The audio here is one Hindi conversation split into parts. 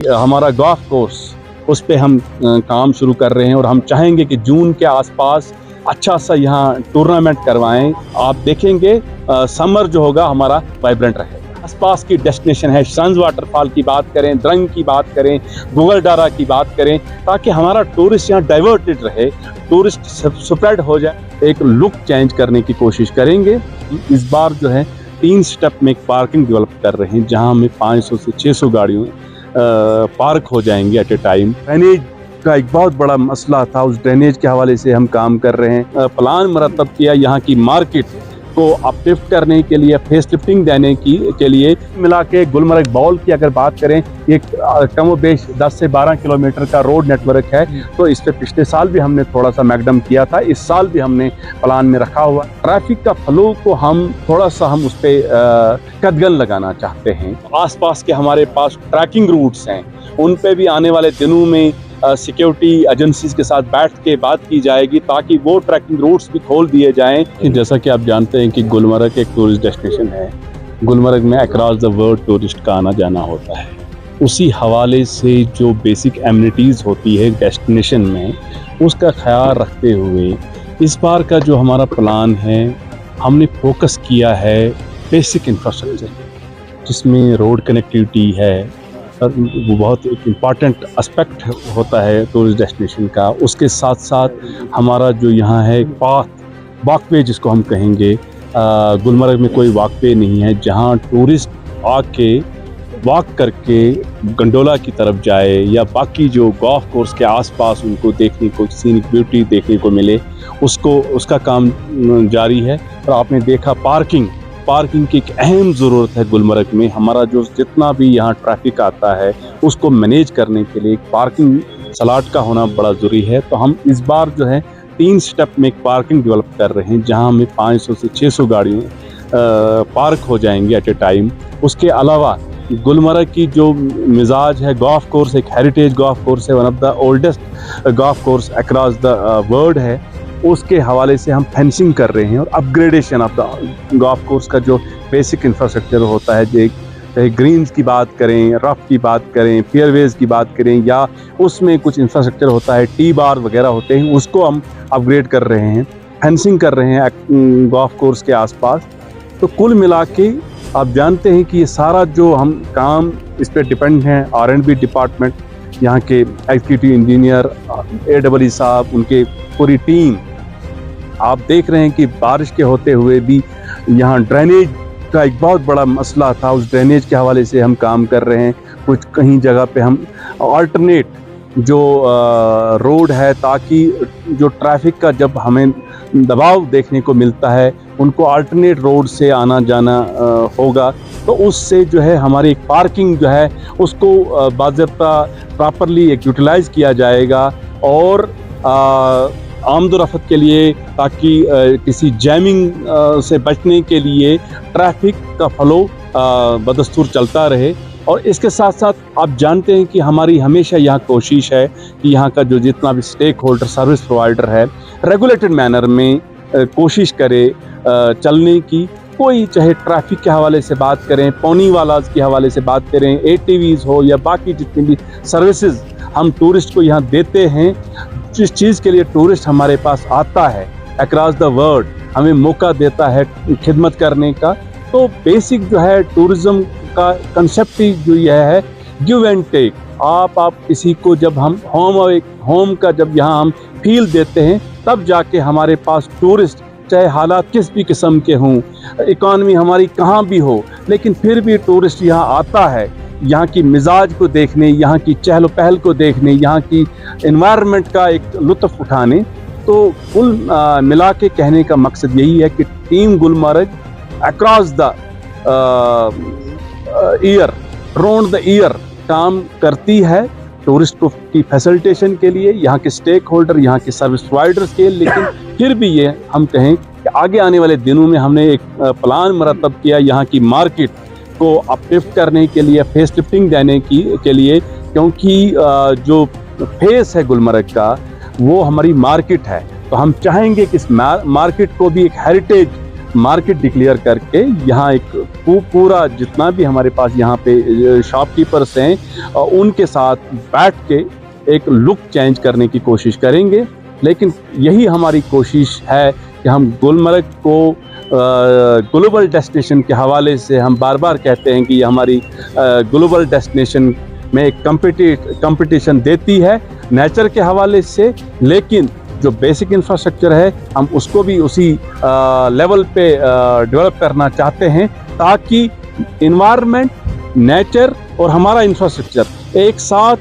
हमारा गोल्फ कोर्स उस पे हम काम शुरू कर रहे हैं और हम चाहेंगे कि जून के आसपास अच्छा सा यहाँ टूर्नामेंट करवाएं। आप देखेंगे समर जो होगा हमारा वाइब्रेंट रहेगा। आसपास की डेस्टिनेशन है, सन्स वाटरफॉल की बात करें, द्रंग की बात करें, गुगलडारा की बात करें, ताकि हमारा टूरिस्ट यहाँ डाइवर्टेड रहे, टूरिस्ट स्प्रेड हो जाए। एक लुक चेंज करने की कोशिश करेंगे। इस बार जो है 3 स्टेप में एक पार्किंग डेवलप कर रहे हैं जहाँ हमें 500 से 600 गाड़ियों पार्क हो जाएंगे एट ए टाइम। ड्रेनेज का एक बहुत बड़ा मसला था, उस ड्रेनेज के हवाले से हम काम कर रहे हैं। प्लान मुरतब किया यहाँ की मार्केट को अपलिफ्ट करने के लिए, फेस लिफ्टिंग देने के लिए। मिला के गुलमर्ग बाउल की अगर बात करें, एक कमो बेश 10 से 12 किलोमीटर का रोड नेटवर्क है। तो इस पे पिछले साल भी हमने थोड़ा सा मैकडम किया था, इस साल भी हमने प्लान में रखा हुआ। ट्रैफिक का फ्लो को हम थोड़ा सा हम उस पे कदगन लगाना चाहते हैं। आसपास के हमारे पास ट्रैकिंग रूट्स हैं, उन पे भी आने वाले दिनों में सिक्योरिटी एजेंसीज के साथ बैठ के बात की जाएगी ताकि वो ट्रैकिंग रूट्स भी खोल दिए जाएं। जैसा कि आप जानते हैं कि गुलमर्ग एक टूरिस्ट डेस्टिनेशन है। गुलमर्ग में अक्रॉस द वर्ल्ड टूरिस्ट का आना जाना होता है। उसी हवाले से जो बेसिक एमिनिटीज़ होती है डेस्टिनेशन में, उसका ख्याल रखते हुए इस बार का जो हमारा प्लान है, हमने फोकस किया है बेसिक इंफ्रास्ट्रक्चर, जिसमें रोड कनेक्टिविटी है। वो बहुत एक इम्पॉर्टेंट एस्पेक्ट होता है टूरिस्ट डेस्टिनेशन का। उसके साथ साथ हमारा जो यहाँ है पाथ वॉकवे जिसको हम कहेंगे, गुलमर्ग में कोई वॉकवे नहीं है जहाँ टूरिस्ट आके वॉक करके गंडोला की तरफ जाए या बाकी जो गोल्फ कोर्स के आसपास उनको देखने को, सीनिक ब्यूटी देखने को मिले, उसका काम जारी है। और आपने देखा पार्किंग की एक अहम ज़रूरत है गुलमर्ग में। हमारा जो जितना भी यहाँ ट्रैफिक आता है उसको मैनेज करने के लिए एक पार्किंग स्लॉट का होना बड़ा ज़रूरी है। तो हम इस बार जो है 3 स्टेप में एक पार्किंग डेवलप कर रहे हैं जहाँ हमें 500 से 600 गाड़ियों पार्क हो जाएंगे एट ए टाइम। उसके अलावा गुलमर्ग की जो मिजाज है, गोल्फ कोर्स एक हेरिटेज गोल्फ कोर्स है, one of the oldest golf course across the world है। उसके हवाले से हम फेंसिंग कर रहे हैं और upgradation of the golf course का जो बेसिक इंफ्रास्ट्रक्चर होता है, चाहे ग्रीन्स की बात करें, रफ की बात करें, फेयरवेज की बात करें, या उसमें कुछ इंफ्रास्ट्रक्चर होता है, टी बार वगैरह होते हैं, उसको हम अपग्रेड कर रहे हैं, फेंसिंग कर रहे हैं गोल्फ कोर्स के आसपास। तो कुल मिला के आप जानते हैं कि ये सारा जो हम काम इस पर डिपेंड है। R&B डिपार्टमेंट, यहाँ के एग्जीक्यूटिव इंजीनियर AEE साहब, उनके पूरी टीम। आप देख रहे हैं कि बारिश के होते हुए भी यहाँ ड्रेनेज का एक बहुत बड़ा मसला था, उस ड्रेनेज के हवाले से हम काम कर रहे हैं। कुछ कहीं जगह पे हम अल्टरनेट जो रोड है, ताकि जो ट्रैफिक का जब हमें दबाव देखने को मिलता है, उनको अल्टरनेट रोड से आना जाना होगा। तो उससे जो है हमारी पार्किंग जो है उसको बाज़ाब्ता प्रॉपरली एक यूटिलाइज किया जाएगा और आमदोरफ़त के लिए, ताकि किसी जैमिंग से बचने के लिए ट्रैफिक का फ्लो बदस्तूर चलता रहे। और इसके साथ साथ आप जानते हैं कि हमारी हमेशा यहाँ कोशिश है कि यहाँ का जो जितना भी स्टेक होल्डर, सर्विस प्रोवाइडर है, रेगुलेटेड मैनर में कोशिश करे चलने की। कोई चाहे ट्रैफिक के हवाले से बात करें, पौनी वालाज के हवाले से बात करें, ATVs हो या बाकी जितनी भी सर्विसेज हम टूरिस्ट को यहाँ देते हैं, जिस चीज़ के लिए टूरिस्ट हमारे पास आता है अक्रॉस द वर्ल्ड, हमें मौका देता है खिदमत करने का। तो बेसिक जो है टूरिज़्म का कंसेप्ट ही जो यह है, गिव एंड टेक। आप किसी को जब हम होम का जब यहाँ हम फील देते हैं, तब जाके हमारे पास टूरिस्ट, चाहे हालात किस भी किस्म के हों, इकॉनमी हमारी कहाँ भी हो, लेकिन फिर भी टूरिस्ट यहाँ आता है यहाँ की मिजाज को देखने, यहाँ की चहल पहल को देखने, यहाँ की एनवायरनमेंट का एक लुत्फ़ उठाने। तो कुल मिला के कहने का मकसद यही है कि team Gulmarg across the year, round the year काम करती है टूरिस्ट को की फैसिलिटेशन के लिए, यहाँ के स्टेक होल्डर, यहाँ के सर्विस प्रोवाइडर्स के। लेकिन फिर भी ये हम कहें कि आगे आने वाले दिनों में हमने एक प्लान मुरतब किया यहाँ की मार्केट को अपलिफ्ट करने के लिए, फेस लिफ्टिंग देने के लिए, क्योंकि जो फेस है गुलमर्ग का वो हमारी मार्केट है। तो हम चाहेंगे कि इस मार्केट को भी एक हेरिटेज मार्केट डिक्लेयर करके यहाँ एक पूरा जितना भी हमारे पास यहाँ पे शॉपकीपर्स हैं उनके साथ बैठ के एक लुक चेंज करने की कोशिश करेंगे। लेकिन यही हमारी कोशिश है कि हम गुलमर्ग को ग्लोबल डेस्टिनेशन के हवाले से हम बार बार कहते हैं कि ये हमारी ग्लोबल डेस्टिनेशन में एक कंपटीशन देती है नेचर के हवाले से, लेकिन जो बेसिक इंफ्रास्ट्रक्चर है हम उसको भी उसी लेवल पे डेवलप करना चाहते हैं ताकि इन्वायरमेंट, नेचर और हमारा इंफ्रास्ट्रक्चर एक साथ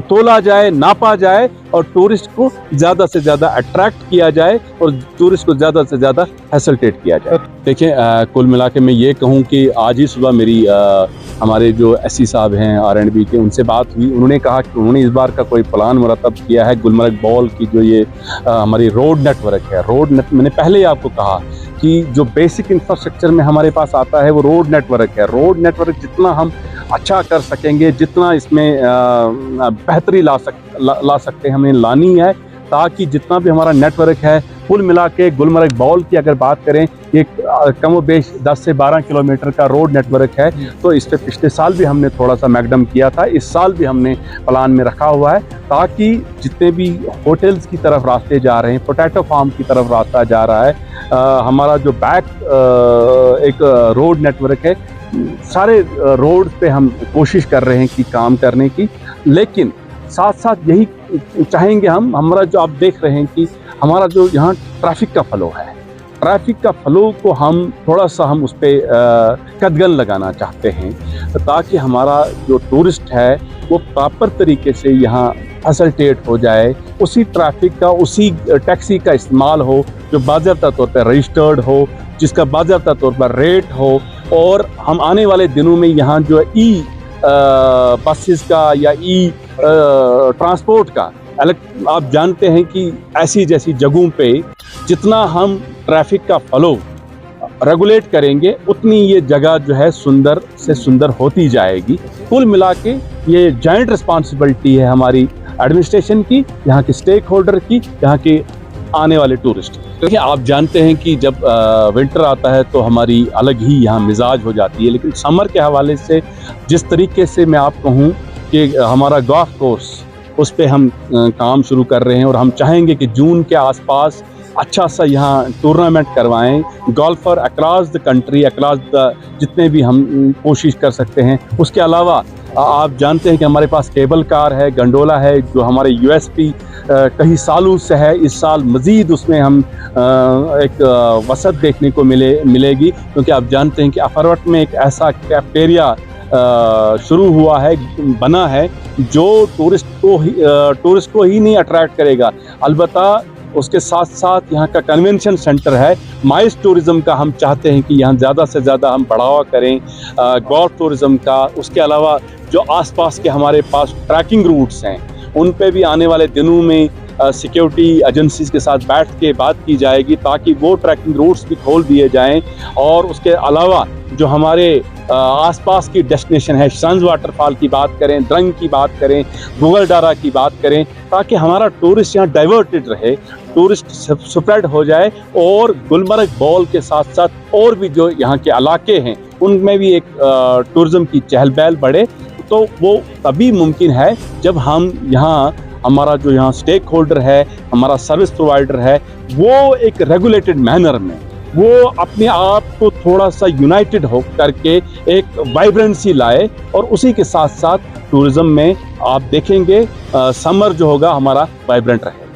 तोला जाए, नापा जाए और टूरिस्ट को ज़्यादा से ज़्यादा अट्रैक्ट किया जाए और टूरिस्ट को ज़्यादा से ज़्यादा फैसिलिटेट किया जाए। देखिए, कुल मिला के मैं ये कहूँ कि आज ही सुबह मेरी हमारे जो एससी साहब हैं R&B के, उनसे बात हुई। उन्होंने कहा कि उन्होंने इस बार का कोई प्लान मुरतब किया है गुलमर्ग बॉल की जो ये हमारी रोड नेटवर्क है। मैंने पहले ही आपको कहा कि जो बेसिक इंफ्रास्ट्रक्चर में हमारे पास आता है वो रोड नेटवर्क है। रोड नेटवर्क जितना हम अच्छा कर सकेंगे, जितना इसमें बेहतरी ला सकते हैं, हमें लानी है ताकि जितना भी हमारा नेटवर्क है कुल मिला के गुलमर्ग बॉल की अगर बात करें, ये कम व बेश 10 से 12 किलोमीटर का रोड नेटवर्क है। तो इस पे पिछले साल भी हमने थोड़ा सा मैकडम किया था, इस साल भी हमने प्लान में रखा हुआ है ताकि जितने भी होटल्स की तरफ रास्ते जा रहे हैं, पोटैटो फार्म की तरफ रास्ता जा रहा है, हमारा जो बैक एक रोड नेटवर्क है, सारे रोड पे हम कोशिश कर रहे हैं कि काम करने की। लेकिन साथ साथ यही चाहेंगे हम, हमारा जो आप देख रहे हैं कि हमारा जो यहाँ ट्रैफिक का फ्लो है, ट्रैफिक का फ्लो को हम थोड़ा सा हम उस पर कदगन लगाना चाहते हैं ताकि हमारा जो टूरिस्ट है वो प्रॉपर तरीके से यहाँ फैसिलिटेट हो जाए, उसी ट्रैफिक का, उसी टैक्सी का इस्तेमाल हो जो बाज़ाब्ता तौर पर रजिस्टर्ड हो, जिसका बाज़ाब्ता तौर पर रेट हो। और हम आने वाले दिनों में यहाँ जो ई बसेस का या ई ट्रांसपोर्ट का, आप जानते हैं कि ऐसी जैसी जगहों पे जितना हम ट्रैफिक का फ्लो रेगुलेट करेंगे उतनी ये जगह जो है सुंदर से सुंदर होती जाएगी। कुल मिला के ये जॉइंट रिस्पॉन्सिबिलिटी है हमारी एडमिनिस्ट्रेशन की, यहाँ के स्टेक होल्डर की, यहाँ के आने वाले टूरिस्ट। देखिए, आप जानते हैं कि जब विंटर आता है तो हमारी अलग ही यहाँ मिजाज हो जाती है, लेकिन समर के हवाले से जिस तरीके से मैं आप कहूँ कि हमारा गोल्फ कोर्स उस पे हम काम शुरू कर रहे हैं और हम चाहेंगे कि जून के आसपास अच्छा सा यहाँ टूर्नामेंट करवाएं, golfer across the country, across the जितने भी हम कोशिश कर सकते हैं। उसके अलावा आप जानते हैं कि हमारे पास केबल कार है, गंडोला है, जो हमारे USP कई सालों से है। इस साल मज़ीद उसमें हम एक वसत देखने को मिलेगी, क्योंकि आप जानते हैं कि अफरवट में एक ऐसा कैफेटेरिया शुरू हुआ है, बना है, जो टूरिस्ट को ही नहीं अट्रैक्ट करेगा, अलबत्ता उसके साथ साथ यहाँ का कन्वेंशन सेंटर है। माइस टूरिज़म का हम चाहते हैं कि यहाँ ज़्यादा से ज़्यादा हम बढ़ावा करें, गोल्फ टूरिज़म का। उसके अलावा जो आसपास के हमारे पास ट्रैकिंग रूट्स हैं उन पे भी आने वाले दिनों में सिक्योरिटी एजेंसीज़ के साथ बैठ के बात की जाएगी ताकि वो ट्रैकिंग रूट्स भी खोल दिए जाएं। और उसके अलावा जो हमारे आसपास की डेस्टिनेशन है, शंस वाटरफॉल की बात करें, द्रंग की बात करें, गुगलडारा की बात करें, ताकि हमारा टूरिस्ट यहाँ डाइवर्टेड रहे, टूरिस्ट स्प्रेड हो जाए और गुलमर्ग बॉल के साथ साथ और भी जो यहाँ के इलाके हैं उनमें भी एक टूरिज़म की चहल पहल बढ़े। तो वो तभी मुमकिन है जब हम यहाँ, हमारा जो यहाँ स्टेक होल्डर है, हमारा सर्विस प्रोवाइडर है, वो एक रेगुलेटेड मैनर में वो अपने आप को थोड़ा सा यूनाइटेड हो करके एक वाइब्रेंसी लाए और उसी के साथ साथ टूरिज़्म में आप देखेंगे समर जो होगा हमारा वाइब्रेंट रहेगा।